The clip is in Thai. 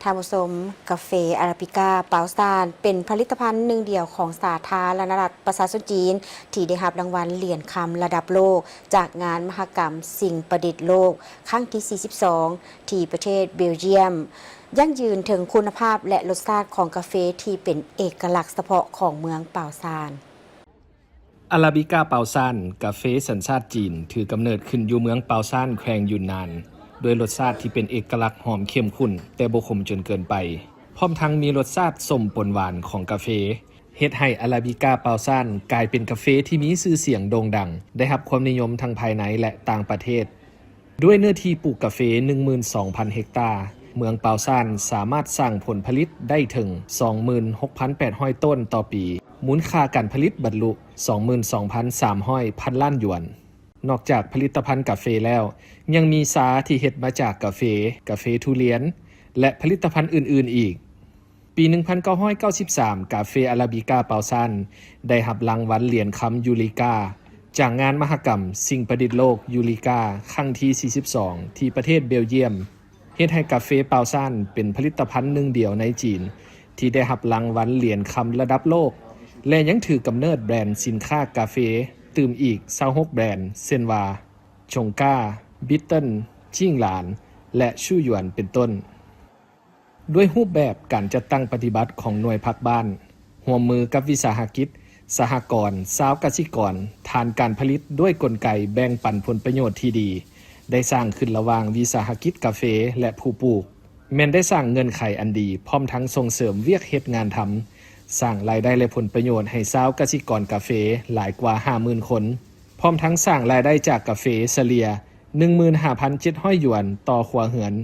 ท่านผู้ชมกาแฟอาราบิก้าเปาซานเป็นผลิตภัณฑ์หนึ่งเดียวของสาธารณรัฐประชาชนจีนที่ได้รับรางวัลเหรียญคำระดับโลกจากงานมหกรรมสิ่งประดิษฐ์โลกครั้งที่ 42 ที่ประเทศเบลเยียมยั่งยืนถึงคุณภาพและรสชาติของกาแฟที่เป็นเอกลักษณ์เฉพาะของเมืองเปาซานอาราบิก้าเปาซานกาแฟสัญชาติจีนถือกำเนิดขึ้นอยู่เมืองเปาซานแขวงยุนนานด้วยรสชาติที่เป็นเอกลักษณ์หอมเข้มข้นแต่บ่ขมจนเกินไปพร้อมทั้งมีรสชาติส้มปนหวานของกาแฟเฮ็ดให้อาราบิก้าเปาซานกลายเป็นกาแฟที่มีชื่อเสียงโด่งดังได้รับความนิยมทั้งภายในและต่างประเทศด้วยเนื้อที่ปลูกกาแฟ 12,000 เฮกตาร์เมืองเปาซานสามารถสร้างผลผลิตได้ถึง 26,800 ต้นต่อปีมูลค่าการผลิตบรรลุ 22,300 พันล้านหยวนนอกจากผลิตภัณฑ์กาแฟแล้วยังมีสาที่เฮ็ดมาจากกาแฟทุเรียนและผลิตภัณฑ์อื่นๆอีกปี 1993 กาแฟอาราบิก้าเปาซานได้รับรางวัลเหรียญคำยูริกาจากงานมหกรรมสิ่งประดิษฐ์โลกยูริกาครั้งที่ 42 ที่ประเทศเบลเยียมเฮ็ดให้กาแฟเปาซานเป็นผลิตภัณฑ์หนึ่งเดียวในจีนที่ได้รับรางวัลเหรียญคำระดับโลกและยังถือกำเนิดแบรนด์สินค้ากาแฟตื่มอีก26แบรนด์เช่นว่าชงก้าบิตเติ้ลจิ้งหลานและชู่หยวนเป็นต้นด้วยรูปแบบการจัดตั้งปฏิบัติของหน่วยพักบ้านร่วมมือกับวิสาหกิจสหกรณ์ชาวกสิกรฐานการผลิตด้วยกลไกแบ่งปันผลประโยชน์ที่ดีได้สร้างขึ้นระหว่างวิสาหกิจกาแฟและผู้ปลูกแม้นได้สร้างเงื่อนไขอันดีพร้อมทั้งส่งเสริมเวียกเฮ็ดงานทำสร้างรายได้และผลประโยชน์ให้ชาวกสิกรกาแฟหลายกว่า 50,000 คนพร้อมทั้งสร้างรายได้จากกาแฟเฉลี่ย 15,700 หยวนต่อครัวเรือน